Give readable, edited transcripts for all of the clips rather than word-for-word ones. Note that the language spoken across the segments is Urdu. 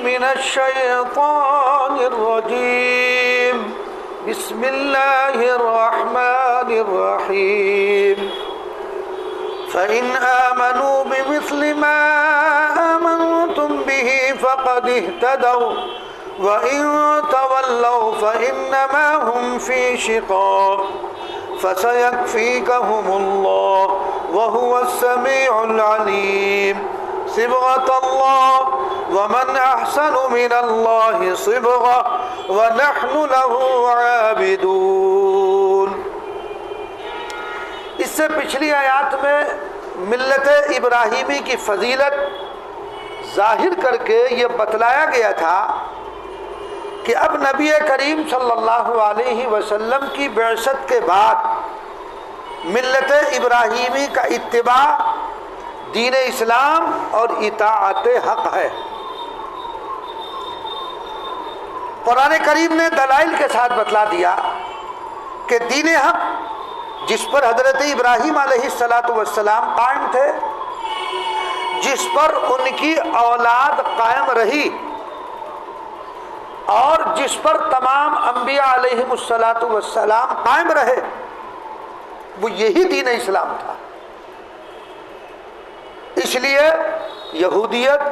من الشيطان الرجيم بسم الله الرحمن الرحيم فإن آمنوا بمثل ما آمنتم به فقد اهتدوا وإن تولوا فإنما هم في شقاق فسيكفيكهم الله وهو السميع العليم صبغة الله ومن أحسن من الله صبغة ونحن له عابدون۔ اس سے پچھلی آیات میں ملت ابراہیمی کی فضیلت ظاہر کر کے یہ بتلایا گیا تھا کہ اب نبی کریم صلی اللہ علیہ وسلم کی بعثت کے بعد ملت ابراہیمی کا اتباع دین اسلام اور اطاعت حق ہے۔ قرآن کریم نے دلائل کے ساتھ بتلا دیا کہ دین حق جس پر حضرت ابراہیم علیہ السلام قائم تھے، جس پر ان کی اولاد قائم رہی اور جس پر تمام انبیاء علیہم السلام قائم رہے، وہ یہی دین اسلام تھا۔ اس لیے یہودیت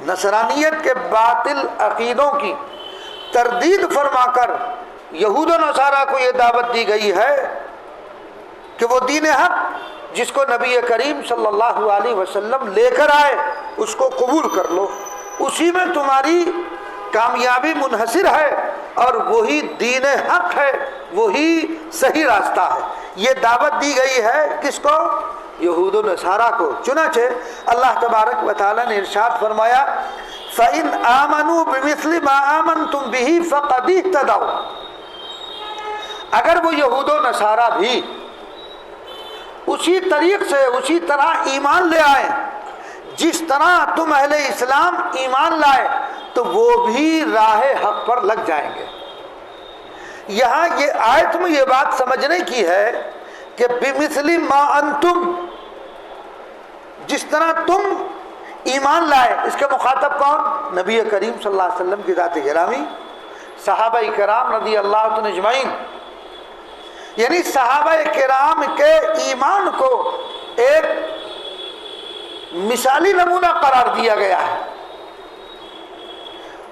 نصرانیت کے باطل عقیدوں کی تردید فرما کر یہود و نصارہ کو یہ دعوت دی گئی ہے کہ وہ دین حق جس کو نبی کریم صلی اللہ علیہ وسلم لے کر آئے اس کو قبول کر لو، اسی میں تمہاری کامیابی منحصر ہے اور وہی دین حق ہے، وہی صحیح راستہ ہے۔ یہ دعوت دی گئی ہے کس کو؟ یہود و نصارہ کو۔ چنانچہ اللہ تبارک و تعالی نے ارشاد فرمایا فَإِنْ آمَنُوا بِمِثْلِ مَا آمَنْتُمْ بِهِ فَقَدِ اهْتَدَوْا، اگر وہ یہود و نصارہ بھی اسی طریق سے اسی طرح ایمان لے آئے جس طرح تم اہل اسلام ایمان لائے تو وہ بھی راہ حق پر لگ جائیں گے۔ یہاں یہ آیت میں یہ بات سمجھنے کی ہے کہ بِمِثْلِ مَا أَنْتُمْ، جس طرح تم ایمان لائے، اس کے مخاطب کون؟ نبی کریم صلی اللہ علیہ وسلم کی ذات گرامی، صحابہ کرام رضی اللہ عنہم اجمعین، یعنی صحابہ کرام کے ایمان کو ایک مثالی نمونہ قرار دیا گیا ہے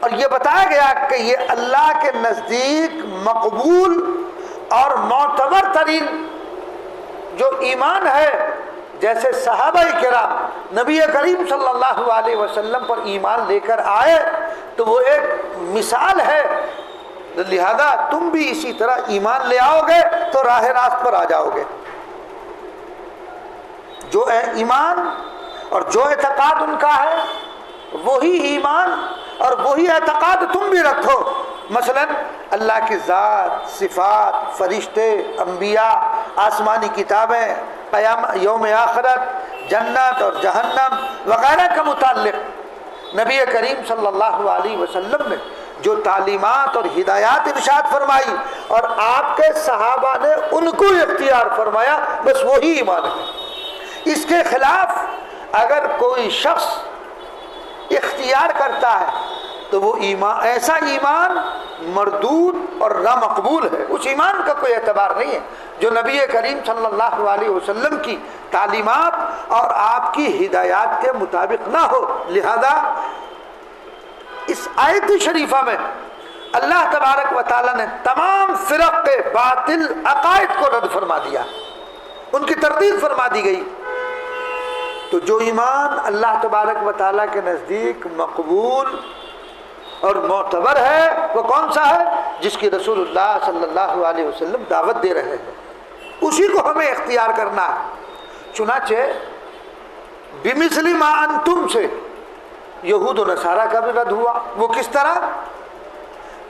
اور یہ بتایا گیا کہ یہ اللہ کے نزدیک مقبول اور معتبر ترین جو ایمان ہے، جیسے صحابہ کرام نبی کریم صلی اللہ علیہ وسلم پر ایمان لے کر آئے تو وہ ایک مثال ہے، لہذا تم بھی اسی طرح ایمان لے آؤ گے تو راہ راست پر آ جاؤ گے۔ جو ایمان اور جو اعتقاد ان کا ہے وہی ایمان اور وہی اعتقاد تم بھی رکھو۔ مثلا اللہ کی ذات، صفات، فرشتے، انبیاء، آسمانی کتابیں، قیام، یوم آخرت، جنت اور جہنم وغیرہ کا متعلق نبی کریم صلی اللہ علیہ وسلم نے جو تعلیمات اور ہدایات ارشاد فرمائی اور آپ کے صحابہ نے ان کو اختیار فرمایا، بس وہی ایمان ہے۔ اس کے خلاف اگر کوئی شخص اختیار کرتا ہے تو وہ ایمان، ایسا ایمان مردود اور نامقبول ہے، اس ایمان کا کوئی اعتبار نہیں ہے جو نبی کریم صلی اللہ علیہ وسلم کی تعلیمات اور آپ کی ہدایات کے مطابق نہ ہو۔ لہذا اس آیت شریفہ میں اللہ تبارک و تعالی نے تمام فرق کے باطل عقائد کو رد فرما دیا، ان کی تردید فرما دی گئی۔ تو جو ایمان اللہ تبارک و تعالی کے نزدیک مقبول اور معتبر ہے وہ کون سا ہے؟ جس کی رسول اللہ صلی اللہ علیہ وسلم دعوت دے رہے ہیں، اسی کو ہمیں اختیار کرنا ہے۔ چنانچہ بِمِثْلِ مَا أَنْتُمْ سے یہود و نصارہ کا بھی رد ہوا۔ وہ کس طرح؟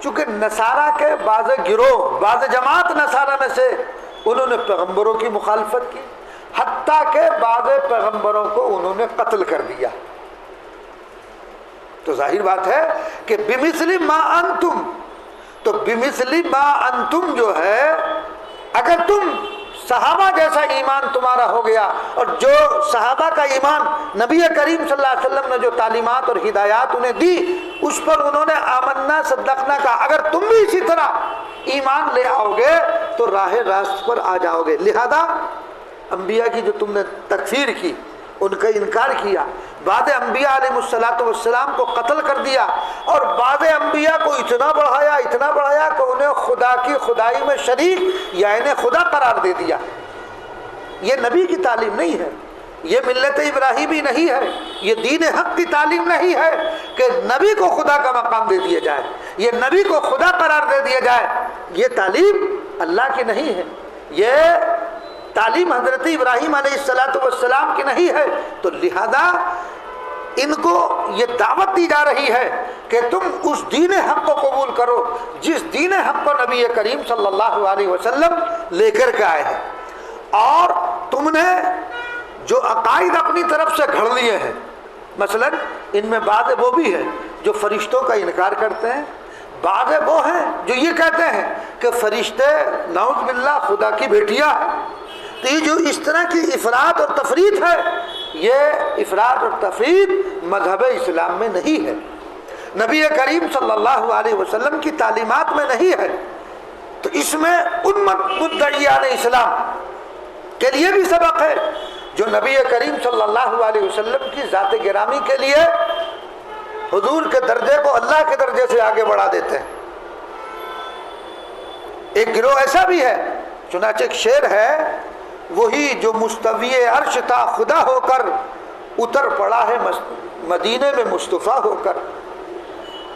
چونکہ نصارہ کے بعض گروہ، بعض جماعت نصارہ میں سے انہوں نے پیغمبروں کی مخالفت کی، حتیٰ کہ بعض پیغمبروں کو انہوں نے قتل کر دیا۔ تو ظاہر بات ہے کہ بِمِثْلِ مَا أَنْتُمْ، تو بِمِثْلِ مَا أَنْتُمْ جو ہے، اگر تم صحابہ جیسا ایمان تمہارا ہو گیا، اور جو صحابہ کا ایمان نبی کریم صلی اللہ علیہ وسلم نے جو تعلیمات اور ہدایات انہیں دی اس پر انہوں نے آمنا صدقنا کہا۔ اگر تم بھی اسی طرح ایمان لے آؤ گے تو راہ راست پر آ جاؤ گے۔ لہذا انبیاء کی جو تم نے تکفیر کی، ان کا انکار کیا، بعض انبیاء علیہ السلام کو قتل کر دیا، اور بعض انبیاء کو اتنا بڑھایا کہ انہیں خدا کی خدائی میں شریک یا انہیں خدا قرار دے دیا۔ یہ نبی کی تعلیم نہیں ہے، یہ ملت ابراہیمی نہیں ہے، یہ دین حق کی تعلیم نہیں ہے کہ نبی کو خدا کا مقام دے دیا جائے، یہ نبی کو خدا قرار دے دیا جائے۔ یہ تعلیم اللہ کی نہیں ہے، یہ تعلیم حضرت ابراہیم علیہ السلام کی نہیں ہے۔ تو لہذا ان کو یہ دعوت دی جا رہی ہے کہ تم اس دین حق کو قبول کرو جس دین حق کو نبی کریم صلی اللہ علیہ وسلم لے کر کے آئے ہیں، اور تم نے جو عقائد اپنی طرف سے گھڑ لیے ہیں، مثلا ان میں بعض وہ بھی ہیں جو فرشتوں کا انکار کرتے ہیں، بعض وہ ہیں جو یہ کہتے ہیں کہ فرشتے نعوذ باللہ خدا کی بیٹیاں ہیں۔ تو یہ جو اس طرح کی افراط اور تفریط ہے، یہ افراط اور تفریط مذہب اسلام میں نہیں ہے، نبی کریم صلی اللہ علیہ وسلم کی تعلیمات میں نہیں ہے۔ تو اس میں ان مدعیان اسلام کے لیے بھی سبق ہے جو نبی کریم صلی اللہ علیہ وسلم کی ذات گرامی کے لیے حضور کے درجے کو اللہ کے درجے سے آگے بڑھا دیتے ہیں۔ ایک گروہ ایسا بھی ہے، چنانچہ ایک شعر ہے، وہی جو مستوی عرش تھا خدا ہو کر اتر پڑا ہے مدینے میں مصطفیٰ ہو کر۔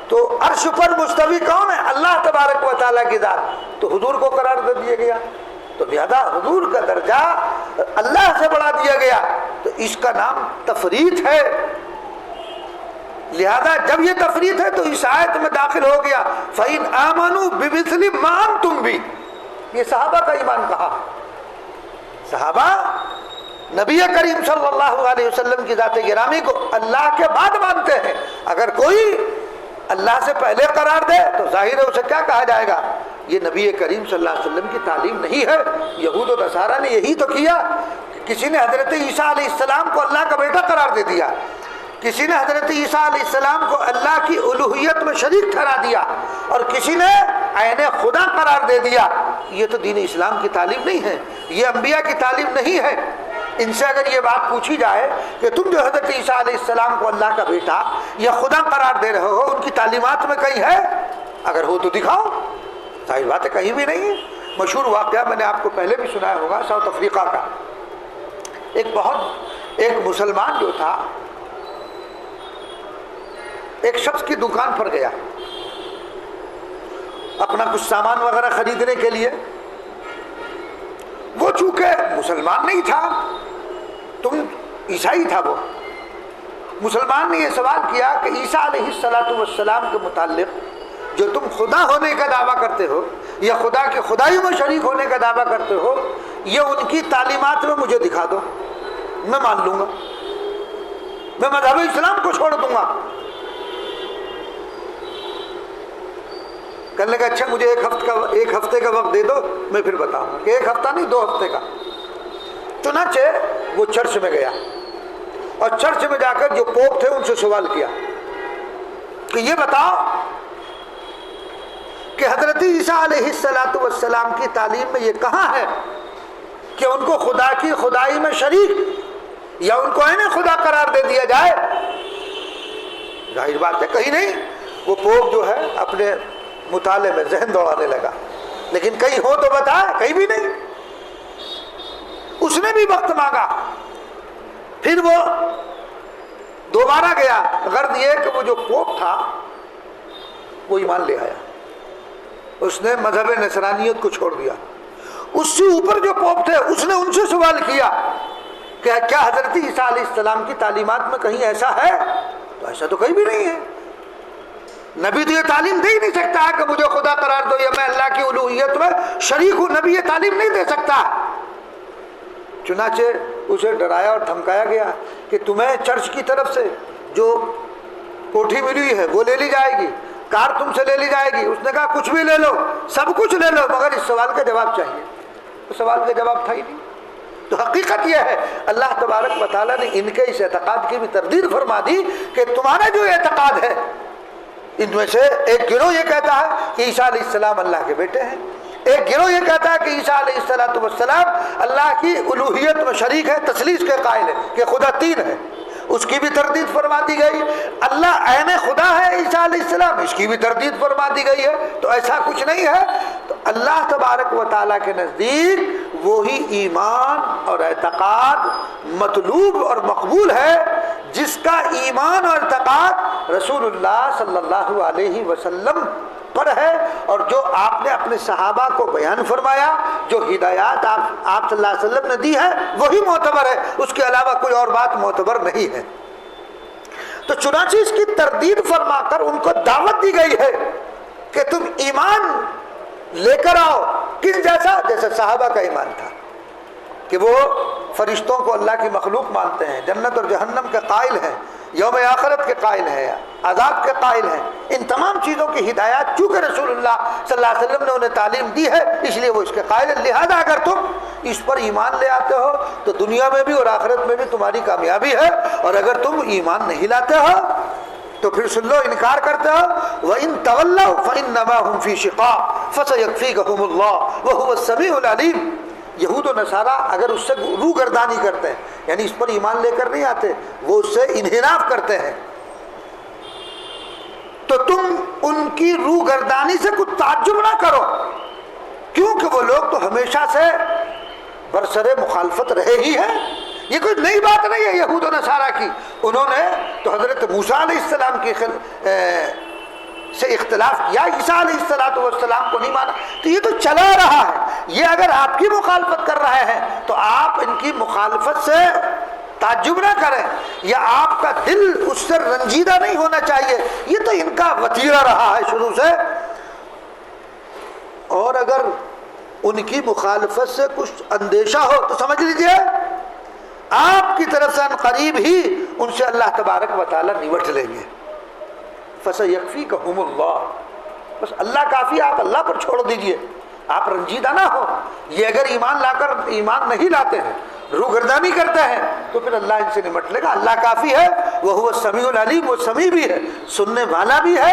تو عرش پر مستوی کون ہے؟ اللہ تبارک و تعالیٰ کی ذات، تو حضور کو قرار دے دیا گیا، تو لہذا حضور کا درجہ اللہ سے بڑھا دیا گیا، تو اس کا نام تفریط ہے۔ لہذا جب یہ تفریط ہے تو اس آیت میں داخل ہو گیا فَإِنْ آمَنُوا بِمِثْلِ مَا أَنْتُمْ بِهِ۔ یہ صحابہ کا ایمان کہا، صحابہ نبی کریم صلی اللہ علیہ وسلم کی ذات گرامی کو اللہ کے بعد مانتے ہیں۔ اگر کوئی اللہ سے پہلے قرار دے تو ظاہر ہے اسے کیا کہا جائے گا؟ یہ نبی کریم صلی اللہ علیہ وسلم کی تعلیم نہیں ہے۔ یہود و نصارہ نے یہی تو کیا، کسی نے حضرت عیسیٰ علیہ السلام کو اللہ کا بیٹا قرار دے دیا، کسی نے حضرت عیسیٰ علیہ السلام کو اللہ کی الوہیت میں شریک ٹھہرا دیا، اور کسی نے عین خدا قرار دے دیا۔ یہ تو دین اسلام کی تعلیم نہیں ہے، یہ انبیاء کی تعلیم نہیں ہے۔ ان سے اگر یہ بات پوچھی جائے کہ تم جو حضرت عیسیٰ علیہ السلام کو اللہ کا بیٹا یا خدا قرار دے رہے ہو، ان کی تعلیمات میں کہیں ہے؟ اگر ہو تو دکھاؤ۔ ظاہر بات ہے کہیں بھی نہیں ہے۔ مشہور واقعہ میں نے آپ کو پہلے بھی سنایا ہوگا، ساؤتھ افریقہ کا ایک مسلمان جو تھا، ایک شخص کی دکان پر گیا اپنا کچھ سامان وغیرہ خریدنے کے لیے۔ وہ چونکہ مسلمان نہیں تھا، تم عیسائی تھا، وہ مسلمان نے یہ سوال کیا کہ عیسیٰ علیہ السلام کے متعلق جو تم خدا ہونے کا دعویٰ کرتے ہو یا خدا کی خدائی میں شریک ہونے کا دعویٰ کرتے ہو، یہ ان کی تعلیمات میں مجھے دکھا دو، میں مان لوں گا، میں مذہب اسلام کو چھوڑ دوں گا۔ کہنے لگا اچھا مجھے ایک ہفتے کا وقت دے دو، میں پھر بتاؤں گا۔ کہ ایک ہفتہ نہیں، 2 ہفتے کا۔ چنانچہ وہ چرچ میں گیا، اور چرچ میں جا کر جو پوپ تھے ان سے سوال کیا کہ یہ بتاؤ کہ حضرت عیسیٰ علیہ السلام کی تعلیم میں یہ کہاں ہے کہ ان کو خدا کی خدائی میں شریک یا ان کو عین خدا قرار دے دیا جائے؟ ظاہر بات ہے کہیں نہیں۔ وہ پوپ جو ہے اپنے مطالعے میں ذہن دوڑانے لگا، لیکن کہیں ہو تو بتائے، کہیں بھی نہیں۔ اس نے بھی وقت مانگا، پھر وہ دوبارہ گیا، غرض یہ کہ وہ جو پوپ تھا وہ ایمان لے آیا، اس نے مذہب نصرانیت کو چھوڑ دیا۔ اس سے اوپر جو پوپ تھے اس نے ان سے سوال کیا کہ کیا حضرت عیسیٰ علیہ السلام کی تعلیمات میں کہیں ایسا ہے؟ تو ایسا تو کہیں بھی نہیں ہے۔ نبی تو یہ تعلیم دے ہی نہیں سکتا ہے کہ مجھے خدا قرار دو یا میں اللہ کی الوہیت میں شریک ہوں، نبی یہ تعلیم نہیں دے سکتا۔ چنانچہ اسے ڈرایا اور دھمکایا گیا کہ تمہیں چرچ کی طرف سے جو کوٹھی ملی ہے وہ لے لی جائے گی، کار تم سے لے لی جائے گی۔ اس نے کہا کچھ بھی لے لو، سب کچھ لے لو، مگر اس سوال کا جواب چاہیے۔ تو سوال کا جواب تھا ہی نہیں۔ تو حقیقت یہ ہے اللہ تبارک و تعالیٰ نے ان کے اس اعتقاد کی بھی تردید فرما دی کہ تمہارا جو اعتقاد ہے، ان میں سے ایک گروہ یہ کہتا ہے کہ عیسیٰ علیہ السلام اللہ کے بیٹے ہیں، ایک گروہ یہ کہتا ہے کہ عیسیٰ علیہ السلام اللہ کی الوہیت میں شریک ہے، تثلیث کے قائل ہے کہ خدا تین ہے، اس کی بھی تردید فرما دی گئی۔ اللہ عین خدا ہے عیسیٰ علیہ السلام، اس کی بھی تردید فرما دی گئی ہے۔ تو ایسا کچھ نہیں ہے۔ تو اللہ تبارک و تعالیٰ کے نزدیک وہی ایمان اور اعتقاد مطلوب اور مقبول ہے جس کا ایمان اور اعتقاد رسول اللہ صلی اللہ علیہ وسلم پر ہے، اور جو آپ نے اپنے صحابہ کو بیان فرمایا، جو ہدایات آپ صلی اللہ علیہ وسلم نے دی ہے وہی معتبر ہے، اس کے علاوہ کوئی اور بات معتبر نہیں ہے۔ تو چنانچہ اس کی تردید فرما کر ان کو دعوت دی گئی ہے کہ تم ایمان لے کر آؤ، کس جیسا؟ جیسے صحابہ کا ایمان تھا کہ وہ فرشتوں کو اللہ کی مخلوق مانتے ہیں، جنت اور جہنم کے قائل ہیں، یوم آخرت کے قائل ہیں، عذاب کے قائل ہیں۔ ان تمام چیزوں کی ہدایات چونکہ رسول اللہ صلی اللہ علیہ وسلم نے انہیں تعلیم دی ہے، اس لیے وہ اس کے قائل ہیں۔ لہذا اگر تم اس پر ایمان لے آتے ہو تو دنیا میں بھی اور آخرت میں بھی تمہاری کامیابی ہے، اور اگر تم ایمان نہیں لاتے ہو تو پھر سن لو، انکار کرتے ہو، وَإِن تَوَلَّوْا فَإِنَّمَا هُمْ فِي شِقَاقٍ فَسَيَكْفِيكَهُمُ اللَّهُ وَهُوَ السَّمِيعُ الْعَلِيمُ۔ یہود و نصارہ اگر اس سے روگردانی کرتے ہیں، یعنی اس پر ایمان لے کر نہیں آتے، وہ اس سے انحراف کرتے ہیں، تو تم ان کی روگردانی سے کچھ تعجب نہ کرو، کیونکہ وہ لوگ تو ہمیشہ سے برسر مخالفت رہے ہی ہیں۔ یہ کوئی نئی بات نہیں ہے یہود و نصارہ کی۔ انہوں نے تو حضرت موسیٰ علیہ السلام کی سے اختلاف کیا، عیسیٰ علیہ السلام کو نہیں مانا، تو یہ تو چلا رہا ہے۔ یہ اگر آپ کی مخالفت کر رہے ہیں تو آپ ان کی مخالفت سے تعجب نہ کریں، یا آپ کا دل اس سے رنجیدہ نہیں ہونا چاہیے، یہ تو ان کا وتیرہ رہا ہے شروع سے۔ اور اگر ان کی مخالفت سے کچھ اندیشہ ہو تو سمجھ لیجئے آپ کی طرف سے قریب ہی ان سے اللہ تبارک و تعالیٰ نمٹ لیں گے۔ فَسَيَكْفِيكَهُمُ اللَّهُ، بس اللہ کافی، آپ اللہ پر چھوڑ دیجئے، آپ رنجیدہ نہ ہو۔ یہ اگر ایمان لا کر ایمان نہیں لاتے ہیں، روگردانی کرتے ہیں، تو پھر اللہ ان سے نمٹ لے گا۔ اللہ کافی ہے، وَهُوَ السَّمِيعُ الْعَلِيمُ، وہ سمیع بھی ہے، سننے والا بھی ہے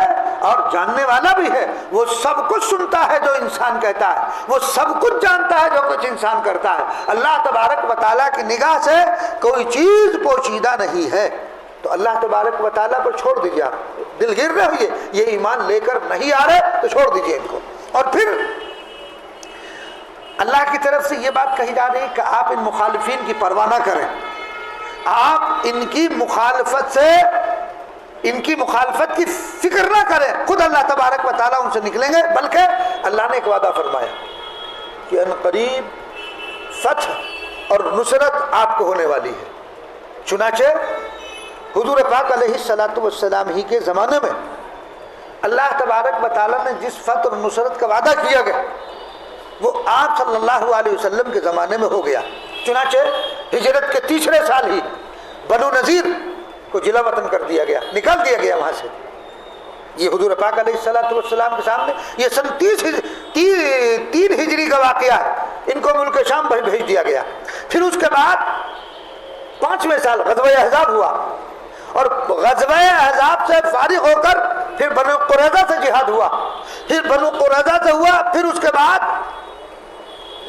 اور جاننے والا بھی ہے۔ وہ سب کچھ سنتا ہے جو انسان کہتا ہے، وہ سب کچھ جانتا ہے جو کچھ انسان کرتا ہے۔ اللہ تبارک و تعالیٰ کی نگاہ سے کوئی چیز پوشیدہ نہیں ہے۔ تو اللہ تبارک و تعالیٰ پر چھوڑ دیجیے، آپ دل گیر رہے ہوئے، یہ ایمان لے کر نہیں آ رہے تو چھوڑ دیجیے ان کو۔ اور پھر اللہ کی طرف سے یہ بات کہی جا رہی کہ آپ ان مخالفین کی پرواہ نہ کریں، آپ ان کی مخالفت سے، ان کی مخالفت کی فکر نہ کریں، خود اللہ تبارک و تعالیٰ ان سے نکلیں گے۔ بلکہ اللہ نے ایک وعدہ فرمایا کہ ان قریب فتح اور نصرت آپ کو ہونے والی ہے۔ چنانچہ حضور پاک علیہ السلام ہی کے زمانے میں اللہ تبارک و تعالیٰ نے جس فتح اور نصرت کا وعدہ کیا گیا وہ آپ صلی اللہ علیہ وسلم کے زمانے میں ہو گیا۔ چنانچہ ہجرت کے تیسرے سال ہی بنو نذیر کو جلا وطن کر دیا گیا، نکال دیا گیا وہاں سے۔ یہ حضور پاک علیہ السلام کے سامنے یہ سن 3 ہجری کا واقعہ ہے، ان کو ملک شام بھیج دیا گیا۔ پھر اس کے بعد 5ویں سال غزوہ احزاب ہوا، اور غزوہ احزاب سے فارغ ہو کر پھر بنو قریظہ سے جہاد ہوا، پھر بنو قریظہ سے ہوا، پھر اس کے بعد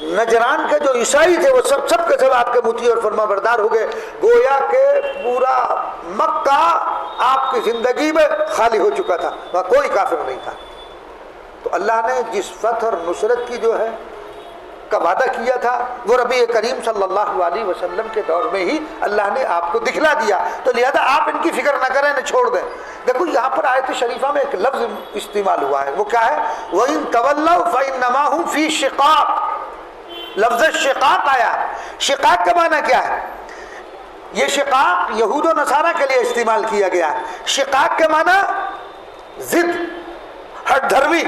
نجران کے جو عیسائی تھے وہ سب کے سب آپ کے مطیع اور فرما بردار ہو گئے۔ گویا کہ پورا مکہ آپ کی زندگی میں خالی ہو چکا تھا، وہاں کوئی کافر نہیں تھا۔ تو اللہ نے جس فتح اور نصرت کی جو ہے کا وعدہ کیا تھا وہ نبی کریم صلی اللہ علیہ وسلم کے دور میں ہی اللہ نے آپ کو دکھلا دیا۔ تو لہذا آپ ان کی فکر نہ کریں، نہ چھوڑ دیں۔ دیکھو یہاں پر آیت شریفہ میں ایک لفظ استعمال ہوا ہے، وہ کیا ہے؟ وَإِن تَوَلَّوْا فَإِنَّمَا هُمْ فِي شِقَاقٍ۔ لفظ شقاق آیا، شقاق کا معنی کیا ہے؟ یہ شقاق یہود و نصارہ کے لیے استعمال کیا گیا ہے۔ شقاق کے معنی ضد، ہٹ دھرمی۔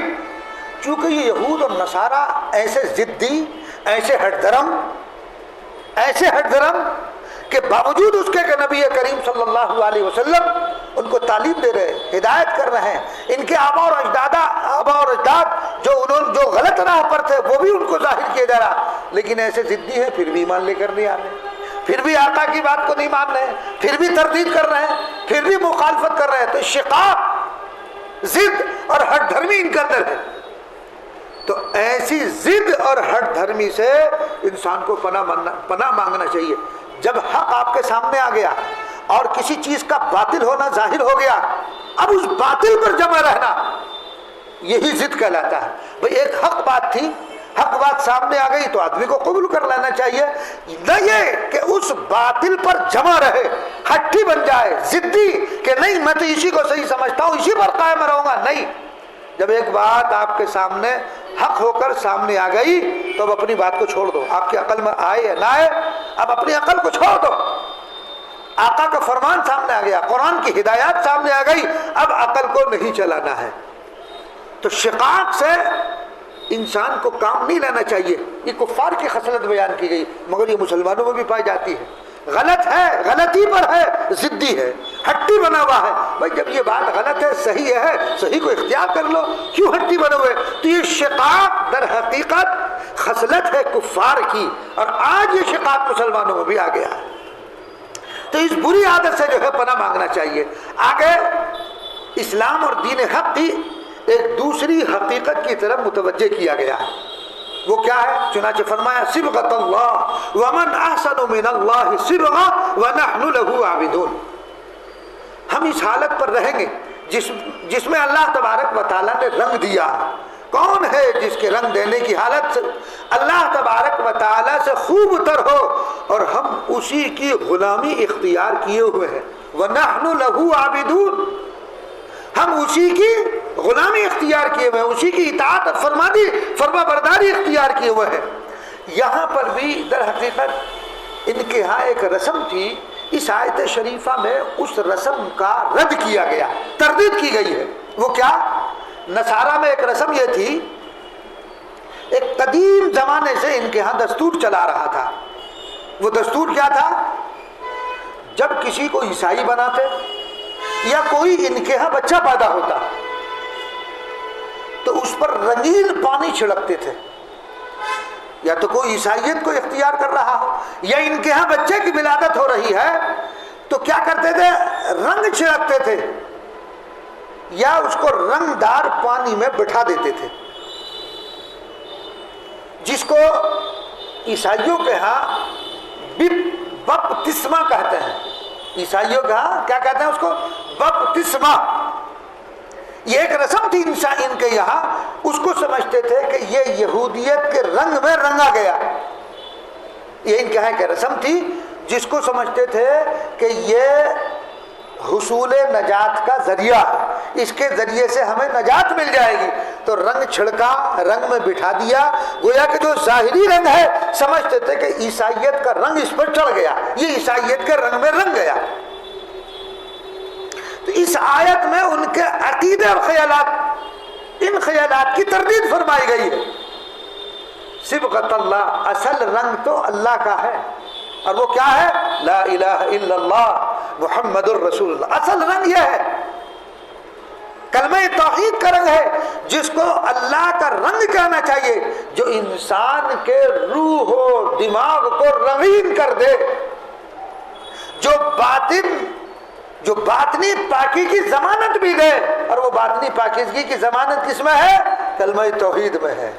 چونکہ یہ یہود اور نصارہ ایسے ضدی، ایسے ہٹ دھرم کہ باوجود اس کے کہ نبی کریم صلی اللہ علیہ وسلم ان کو تعلیم دے رہے، ہدایت کر رہے ہیں، ان کے آبا اور اجداد جو غلط راہ پر تھے وہ بھی ان کو ظاہر کیا جا رہا، لیکن ایسے ضدی ہیں پھر بھی ایمان لے کر نہیں آ رہے، پھر بھی آقا کی بات کو نہیں مان رہے ہیں، پھر بھی تردید کر رہے ہیں، پھر بھی مخالفت کر رہے ہیں۔ تو شقاق، ضد اور ہٹ دھرمی ان کے اندر ہے۔ تو ایسی ضد اور ہٹ دھرمی سے انسان کو پناہ مانگنا چاہیے۔ جب حق آپ کے سامنے آ گیا اور کسی چیز کا باطل ہونا ظاہر ہو گیا، اب اس باطل پر جمع رہنا یہی ضد کہلاتا ہے۔ بھئی ایک حق بات تھی، حق بات سامنے آ گئی تو آدمی کو قبول کر لینا چاہیے، نہ یہ کہ اس باطل پر جمع رہے، ہٹھی بن جائے، ضدی کہ نہیں میں تو اسی کو صحیح سمجھتا ہوں، اسی پر قائم رہوں گا۔ نہیں، جب ایک بات آپ کے سامنے حق ہو کر سامنے آ گئی تو اب اپنی بات کو چھوڑ دو، آپ کی عقل میں آئے یا نہ آئے، اب اپنی عقل کو چھوڑ دو۔ آقا کا فرمان سامنے آ گیا، قرآن کی ہدایات سامنے آ گئی، اب عقل کو نہیں چلانا ہے۔ تو شقاق سے انسان کو کام نہیں لینا چاہیے۔ یہ کفار کی خصلت بیان کی گئی، مگر یہ مسلمانوں میں بھی پائی جاتی ہے۔ غلط ہے، غلطی پر ہے، ضدی ہے، ہٹی بنا ہوا ہے۔ بھائی جب یہ بات غلط ہے، صحیح ہے، صحیح کو اختیار کر لو، کیوں ہٹی بنے ہوئے؟ تو یہ شقاق در حقیقت خصلت ہے کفار کی، اور آج یہ شقاق مسلمانوں میں بھی آ گیا ہے۔ تو اس بری عادت سے جو ہے پناہ مانگنا چاہیے۔ آگے اسلام اور دین حق کی ایک دوسری حقیقت کی طرف متوجہ کیا گیا ہے، وہ کیا ہے؟ چنانچہ فرمایا صبغۃ اللہ ومن احسن من اللہ صبغہ ونحن له عابدون۔ ہم اس حالت پر رہیں گے جس میں اللہ تبارک و تعالیٰ نے رنگ دیا۔ کون ہے جس کے رنگ دینے کی حالت اللہ تبارک و تعالیٰ سے خوب تر ہو، اور ہم اسی کی غلامی اختیار کیے ہوئے ہیں۔ وَنَحْنُ لَهُ عَابِدُونَ، ہم اسی کی غلامی اختیار کیے ہوئے ہیں، اسی کی اطاعت فرما برداری اختیار کیے ہوئے ہیں۔ یہاں پر بھی در حقیقت ان کے ہاں ایک رسم تھی، اس آیت شریفہ میں اس رسم کا رد کیا گیا، تردید کی گئی ہے۔ وہ کیا؟ نصارہ میں ایک رسم یہ تھی، ایک قدیم زمانے سے ان کے ہاں دستور چلا رہا تھا۔ وہ دستور کیا تھا؟ جب کسی کو عیسائی بناتے یا کوئی ان کے ہاں بچہ پیدا ہوتا تو اس پر رنگین پانی چھڑکتے تھے۔ یا تو کوئی عیسائیت کو اختیار کر رہا ہو، یا ان کے ہاں بچے کی ولادت ہو رہی ہے تو کیا کرتے تھے؟ رنگ چھڑکتے تھے، یا اس کو رنگ دار پانی میں بٹھا دیتے تھے، جس کو عیسائیوں کے ہاں بپتسمہ کہتے ہیں۔ عیسائیوں کا کیا کہتے ہیں اس کو؟ بپتسمہ۔ یہ ایک رسم تھی ان کے یہاں، اس کو سمجھتے تھے کہ یہ یہودیت کے رنگ میں رنگا گیا۔ یہ ان کے یہاں ایک رسم تھی جس کو سمجھتے تھے کہ یہ حصول نجات کا ذریعہ ہے، اس کے ذریعے سے ہمیں نجات مل جائے گی۔ تو رنگ چھڑکا، رنگ میں بٹھا دیا، گویا کہ جو ظاہری رنگ ہے سمجھتے تھے کہ عیسائیت کا رنگ اس پر چڑھ گیا، یہ عیسائیت کے رنگ میں رنگ گیا۔ تو اس آیت میں ان کے عقیدے اور خیالات، ان خیالات کی تردید فرمائی گئی ہے۔ صبغۃ اللہ، اصل رنگ تو اللہ کا ہے، اور وہ کیا ہے؟ لا الہ الا اللہ محمد الرسول اللہ۔ اصل رنگ یہ ہے، کلمہ توحید کا رنگ ہے، جس کو اللہ کا رنگ کہنا چاہیے، جو انسان کے روح و دماغ کو رنگین کر دے، جو باطنی پاکی کی ضمانت بھی دے، اور وہ باطنی پاکیزگی کی ضمانت کس میں ہے؟ کلمہ توحید میں ہے۔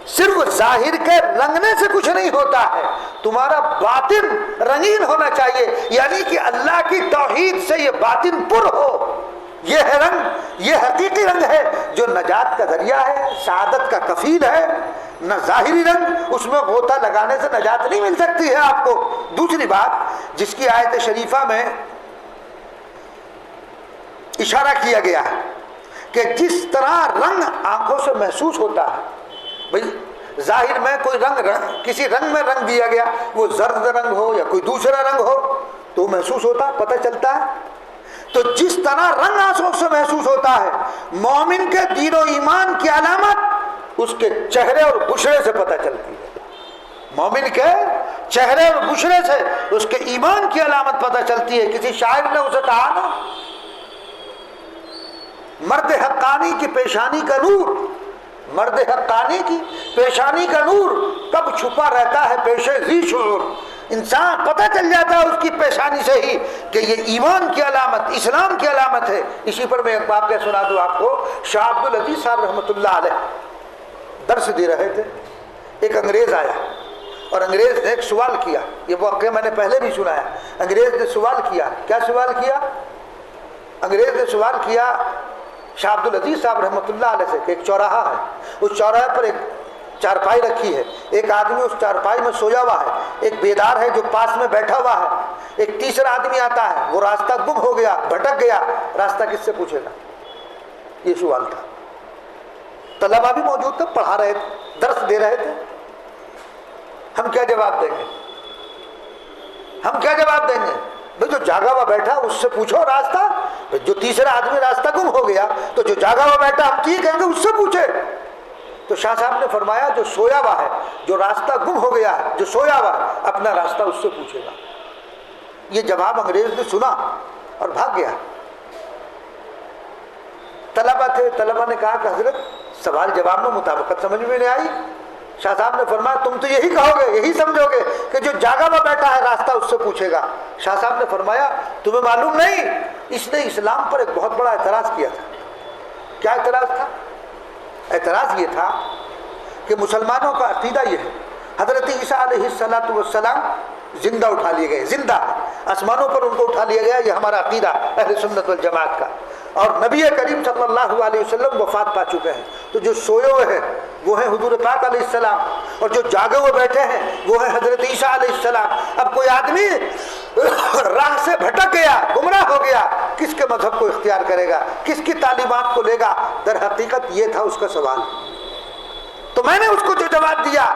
صرف ظاہر کے رنگنے سے کچھ نہیں ہوتا ہے، تمہارا باطن رنگین ہونا چاہیے، یعنی کہ اللہ کی توحید سے یہ باطن پر ہو۔ یہ ہے رنگ، یہ حقیقی رنگ ہے جو نجات کا ذریعہ ہے، سعادت کا کفیل ہے۔ نہ ظاہری رنگ، اس میں غوطہ لگانے سے نجات نہیں مل سکتی ہے آپ کو۔ دوسری بات جس کی آیت شریفہ میں اشارہ کیا گیا ہے کہ جس طرح رنگ آنکھوں سے محسوس ہوتا ہے، بھئی ظاہر میں کوئی کسی رنگ میں رنگ دیا گیا، وہ زرد رنگ ہو یا کوئی دوسرا رنگ ہو تو محسوس ہوتا ہے، پتہ چلتا ہے۔ تو جس طرح رنگ آنکھوں سے محسوس ہوتا ہے، مومن کے دین و ایمان کی علامت اس کے چہرے اور بشرے سے پتہ چلتی ہے۔ مومن کے چہرے اور بشرے سے اس کے ایمان کی علامت پتہ چلتی ہے۔ کسی شاعر نے اسے کہا نا، مرد حقانی کی پیشانی کا نور مرد حقانی کی پیشانی کا نور کب چھپا رہتا ہے پیشے ذی شعور. انسان پتہ چل جاتا ہے اس کی پیشانی سے ہی کہ یہ ایمان کی علامت، اسلام کی علامت ہے. اسی پر میں ایک واقعہ سنا دوں آپ کو. شاہ عبد العزیز صاحب رحمۃ اللہ علیہ درس دے رہے تھے. ایک انگریز آیا اور انگریز نے ایک سوال کیا. یہ واقعہ میں نے پہلے بھی سنا ہے. انگریز نے سوال کیا. کیا سوال کیا؟ انگریز نے سوال کیا شاہ عبد العزیز صاحب رحمۃ اللہ علیہ سے کہ ایک چوراہا ہے، اس چوراہے پر ایک چارپائی رکھی ہے، ایک آدمی اس چارپائی میں سویا ہوا ہے، ایک بیدار ہے جو پاس میں بیٹھا ہوا ہے، ایک تیسرا آدمی آتا ہے، وہ راستہ گم ہو گیا، بھٹک گیا، راستہ کس سے پوچھے گا؟ یہ سوال تھا. طلبہ بھی موجود تھے، پڑھا رہے تھے، درس دے رہے تھے. ہم کیا جواب دیں گے؟ ہم کیا جواب دیں گے؟ جو جاگا ہوا بیٹھا اس سے پوچھو راستہ. جو تیسرا آدمی راستہ گم ہو گیا تو جو جاگا ہوا بیٹھا ہم ٹھیک کہیں گے اس سے پوچھے. تو شاہ صاحب نے فرمایا جو سویا ہوا ہے، جو راستہ گم ہو گیا ہے، جو سویا ہوا ہے، اپنا راستہ اس سے پوچھے گا. یہ جواب انگریز نے سنا اور بھاگ گیا. طلبہ تھے، طلبہ نے کہا کہ حضرت سوال جواب میں مطابقت سمجھ میں نہیں آئی. شاہ صاحب نے فرمایا تم تو یہی کہو گے، یہی سمجھو گے کہ جو جاگا ہوا بیٹھا ہے راستہ اس سے پوچھے گا. شاہ صاحب نے فرمایا تمہیں معلوم نہیں، اس نے اسلام پر ایک بہت بڑا اعتراض کیا تھا. کیا اعتراض تھا؟ اعتراض یہ تھا کہ مسلمانوں کا عقیدہ یہ ہے حضرت عیسیٰ علیہ السلام زندہ اٹھا لیے گئے، زندہ آسمانوں پر ان کو اٹھا لیا گیا. یہ ہمارا عقیدہ اہل سنت والجماعت کا. اور نبی کریم صلی اللہ علیہ وسلم وفات پا چکے ہیں، تو جو سوئے ہوئے ہیں وہ ہیں حضور پاک علیہ السلام، اور جو جاگے ہوئے بیٹھے ہیں وہ ہیں حضرت عیسیٰ علیہ السلام. اب کوئی آدمی راہ سے بھٹک گیا، گمراہ ہو گیا، کس کے مذہب کو اختیار کرے گا؟ کس کی تعلیمات کو لے گا؟ در حقیقت یہ تھا اس کا سوال. تو میں نے اس کو جو جواب دیا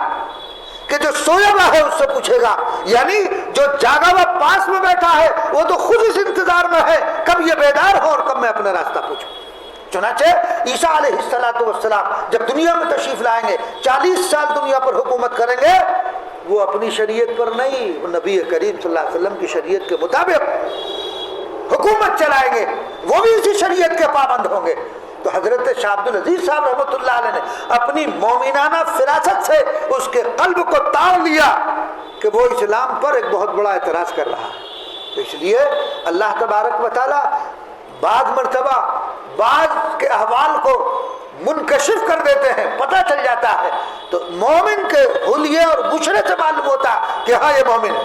کہ جو سویا ہوا ہے اس سے پوچھے گا، یعنی جو جاگا ہوا پاس میں بیٹھا ہے وہ تو خود اس انتظار میں ہے کب یہ بیدار ہو اور کب میں اپنا راستہ پوچھوں. چنانچہ عیسیٰ علیہ السلام جب دنیا میں تشریف لائیں گے، 40 سال دنیا پر حکومت کریں گے، وہ اپنی شریعت پر نہیں، وہ نبی کریم صلی اللہ علیہ وسلم کی شریعت کے مطابق حکومت چلائیں گے، وہ بھی اسی شریعت کے پابند ہوں گے. تو حضرت شاہ عبد العزیز صاحب رحمۃ اللہ علیہ نے اپنی مومنانہ فراست سے اس کے قلب کو تاڑ لیا کہ وہ اسلام پر ایک بہت بڑا اعتراض کر رہا ہے. تو اس لیے اللہ تبارک و تعالی بعض مرتبہ بعض کے احوال کو منکشف کر دیتے ہیں، پتہ چل جاتا ہے، تو مومن کے حلیے اور بشرے سے معلوم ہوتا کہ ہاں یہ مومن ہے،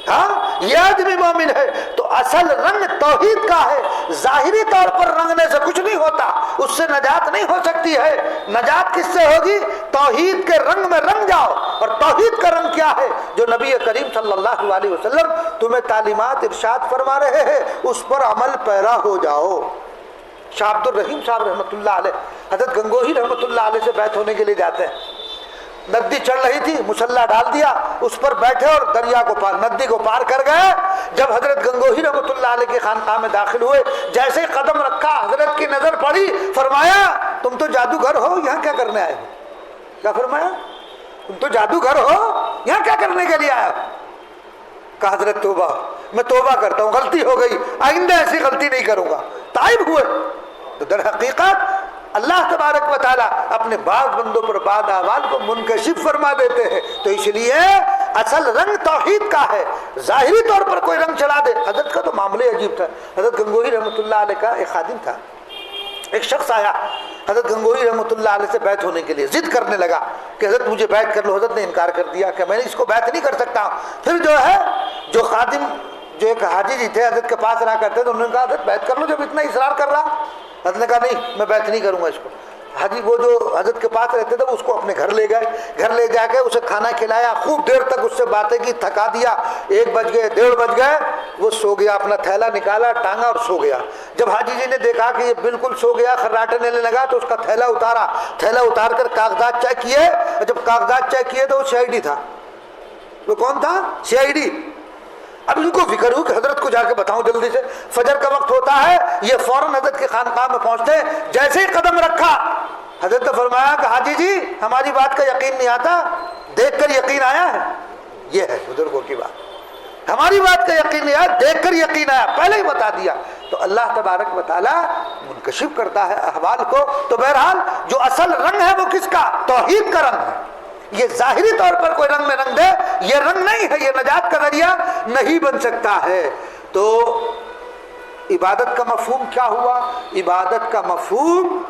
ہاں یہ آدمی مومن ہے. تو اصل رنگ توحید کا ہے. ظاہری طور پر رنگنے سے کچھ نہیں ہوتا، اس سے نجات نہیں ہو سکتی ہے. نجات کس سے ہوگی؟ توحید کے رنگ میں رنگ جاؤ. اور توحید کا رنگ کیا ہے؟ جو نبی کریم صلی اللہ علیہ وسلم تمہیں تعلیمات ارشاد فرما رہے ہیں اس پر عمل پیرا ہو جاؤ. شاہ عبد الرحیم صاحب رحمۃ اللہ علیہ حضرت گنگوہی رحمۃ اللہ علیہ سے بیعت ہونے کے لیے جاتے ہیں. ندی چڑھ رہی تھی، مسلح ڈال دیا، اس پر بیٹھے اور دریا کو پار، ندی کو پار کر گئے. جب حضرت گنگوہی رحمۃ اللہ علیہ کے خانقاہ میں داخل ہوئے، جیسے قدم رکھا حضرت کی نظر پڑی، فرمایا تم تو جادوگر ہو، یہاں کیا کرنے آئے ہو؟ کیا فرمایا؟ تم تو جادوگر ہو، یہاں کیا کرنے کے لیے آئے ہو؟ کہا حضرت توبہ، میں توبہ کرتا ہوں، غلطی ہو گئی، آئندہ ایسی غلطی نہیں کروں گا. تائب ہوئے. تو در حقیقت اللہ تبارک و تعالیٰ اپنے بعض بندوں پر بعض احوال کو منکشف فرما دیتے ہیں. تو اس لیے اصل رنگ توحید کا ہے. ظاہری طور پر کوئی رنگ چڑھا دے. حضرت کا تو معاملہ عجیب تھا. حضرت گنگوہی رحمۃ اللہ علیہ کا ایک خادم تھا. ایک شخص آیا حضرت گنگوہی رحمۃ اللہ علیہ سے بیعت ہونے کے لیے، ضد کرنے لگا کہ حضرت مجھے بیعت کر لو. حضرت نے انکار کر دیا کہ میں نے اس کو بیعت نہیں کر سکتا. پھر جو خادم جو ایک حاجی جی تھے حضرت کے پاس رہا کرتے تو انہوں نے کہا حضرت بیعت کر لو جب اتنا اصرار کر رہا. حضرت نے کہا نہیں میں بیعت نہیں کروں گا اس کو. حاجی وہ جو حضرت کے پاس رہتے تھے اس کو اپنے گھر لے گئے. گھر لے جا کے اسے کھانا کھلایا، خوب دیر تک اس سے باتیں کی، تھکا دیا. 1 بج گئے، 1:30 بج گئے، وہ سو گیا. اپنا تھیلا نکالا، ٹانگا اور سو گیا. جب حاجی جی نے دیکھا کہ یہ بالکل سو گیا، خراٹے لینے لگا تو اس کا تھیلا اتارا. تھیلا اتار کر کاغذات چیک کیے. جب کاغذات چیک کیے تو وہ CID تھا. وہ کون تھا؟ CID. اب ان کو فکر ہو کہ حضرت کو جا کے بتاؤں جلدی سے. فجر کا وقت ہوتا ہے، یہ فوراً حضرت کے خانقاہ میں پہنچتے ہیں. جیسے ہی قدم رکھا حضرت نے فرمایا کہ حاجی جی ہماری بات کا یقین نہیں آتا، دیکھ کر یقین آیا ہے. یہ ہے بزرگوں کی بات. ہماری بات کا یقین نہیں آیا، دیکھ کر یقین آیا. پہلے ہی بتا دیا تو اللہ تبارک و تعالیٰ منکشف کرتا ہے احوال کو. تو بہرحال جو اصل رنگ ہے وہ کس کا؟ توحید کا رنگ ہے. یہ ظاہری طور پر کوئی رنگ میں رنگ دے یہ رنگ نہیں ہے, یہ نجات کا ذریعہ نہیں بن سکتا ہے. تو عبادت کا مفہوم کیا ہوا؟ عبادت کا مفہوم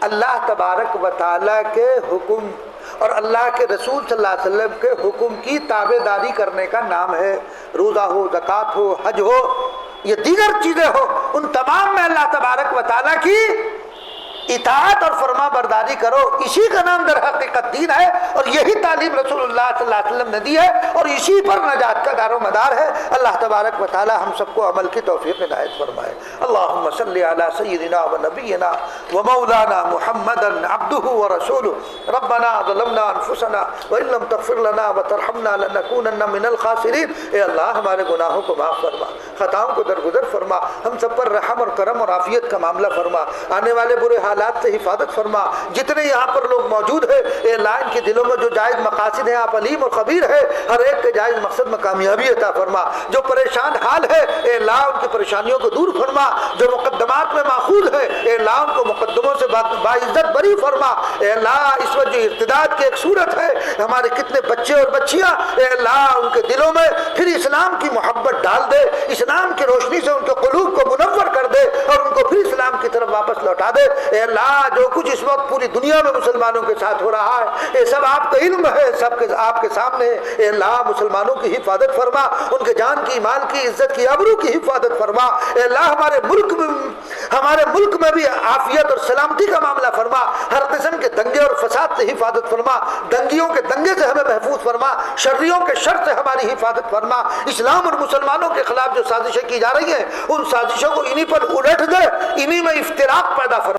اللہ تبارک و تعالیٰ کے حکم اور اللہ کے رسول صلی اللہ علیہ وسلم کے حکم کی تابع داری کرنے کا نام ہے. روزہ ہو, زکوٰۃ ہو, حج ہو, یہ دیگر چیزیں ہو, ان تمام میں اللہ تبارک و تعالیٰ کی اطاعت اور فرما برداری کرو. اسی کا نام در حقیقت دین ہے, اور یہی تعلیم رسول اللہ صلی اللہ علیہ وسلم نے دی ہے, اور اسی پر نجات کا دار و مدار ہے. اللہ تبارک و تعالی ہم سب کو عمل کی توفیق عنایت فرمائے. اللہم صلی علی سیدنا و نبینا و مولانا محمدا عبدہ و رسولہ. ربنا ظلمنا انفسنا وان لم تغفر لنا وترحمنا لنکونن من الخاسرین. اے اللہ ہمارے گناہوں کو معاف فرما, خطاؤں کو درگزر فرما, ہم سب پر رحم اور کرم اور عافیت کا معاملہ فرما, آنے والے برے حالات سے حفاظت فرما. جتنے یہاں پر لوگ موجود ہیں اے اللہ ان کے دلوں میں جو جائز مقاصد ہیں آپ علیم اور خبیر ہے, ہر ایک کے جائز مقصد میں کامیابی عطا فرما. جو پریشان حال ہے اے اللہ ان کی پریشانیوں کو دور فرما. جو مقدمات میں ماخوذ ہے اے اللہ ان کو مقدموں سے باعزت بری فرما. اے اللہ اس وقت جو ارتداد کی ایک صورت ہے, ہمارے کتنے بچے اور بچیاں اے اللہ ان کے دلوں میں پھر اسلام کی محبت ڈال دے, اسلام کی روشنی سے ان کے قلوب کو منور کر دے اور ان کو پھر اسلام کی طرف واپس لوٹا دے. اے اللہ جو کچھ اس وقت پوری دنیا میں مسلمانوں کے ساتھ ہو رہا ہے یہ سب آپ کا علم ہے, سب کے آپ کے سامنے. اے اللہ مسلمانوں کی حفاظت فرما, ان کے جان کی, مال کی, عزت کی, آبرو کی حفاظت فرما. اے اللہ ہمارے ملک میں بھی عافیت اور سلامتی کا معاملہ فرما. ہر قسم کے دنگے اور فساد سے حفاظت فرما, دنگیوں کے دنگے سے ہمیں محفوظ فرما, شرریوں کے شر سے ہماری حفاظت فرما. اسلام اور مسلمانوں کے خلاف جو سازشیں کی جا رہی ہیں ان سازشوں کو انہی پر الٹ دے, انہی میں افتراق پیدا فرما.